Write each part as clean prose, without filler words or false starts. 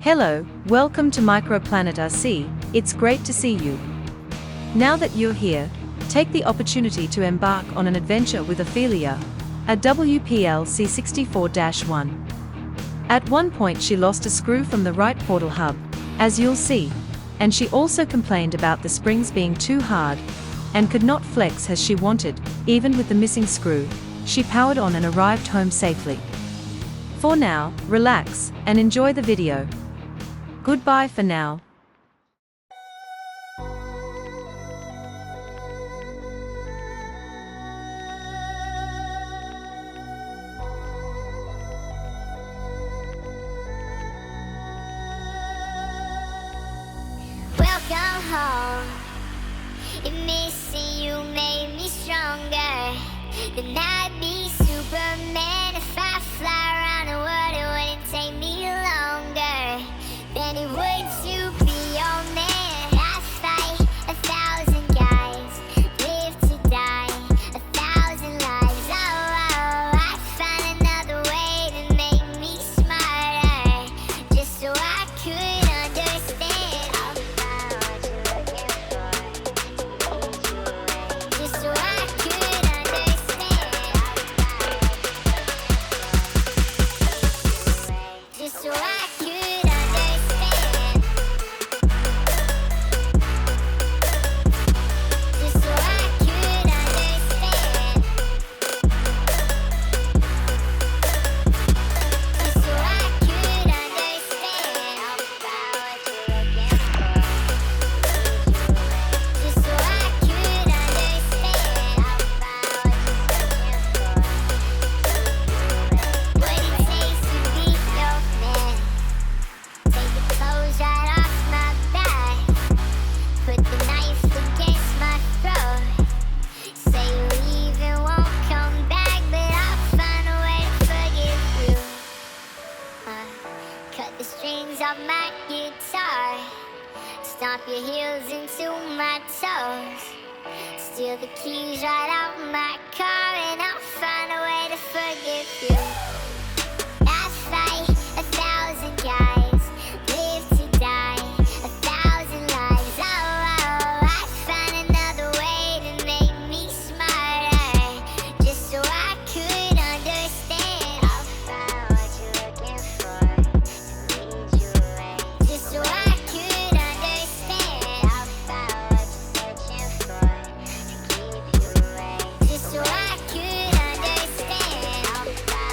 Hello, welcome to Microplanet RC, it's great to see you. Now that you're here, take the opportunity to embark on an adventure with Ophelia, a WPL C 64-1. At one point she lost a screw from the right portal hub, as you'll see, and she also complained about the springs being too hard, and could not flex as she wanted. Even with the missing screw, she powered on and arrived home safely. For now, relax, and enjoy the video. Goodbye for now. Welcome home. Missing you made me stronger. Then I'd be Superman. If I fly around the world, it wouldn't take me longer than it would to be your man. I fight 1,000 guys, live to die 1,000 lives. Oh, I find another way to make me smarter, just so I could understand what you're looking for, just so I could understand, just so I could understand. Cut the strings off my guitar, stomp your heels into my toes, steal the keys right out my car, and I'll find a way to forgive you. I fight 1,000 guys, live to die 1,000 lives. Oh, I find another way to make me smarter, just so I could understand. I'll find what you're looking for, just so I could understand. I'll find what you're searching for, to keep you away, just so I could understand. I'll find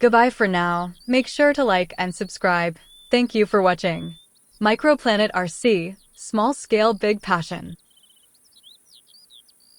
Goodbye for now. Make sure to like and subscribe. Thank you for watching. Microplanet RC, small scale, big passion.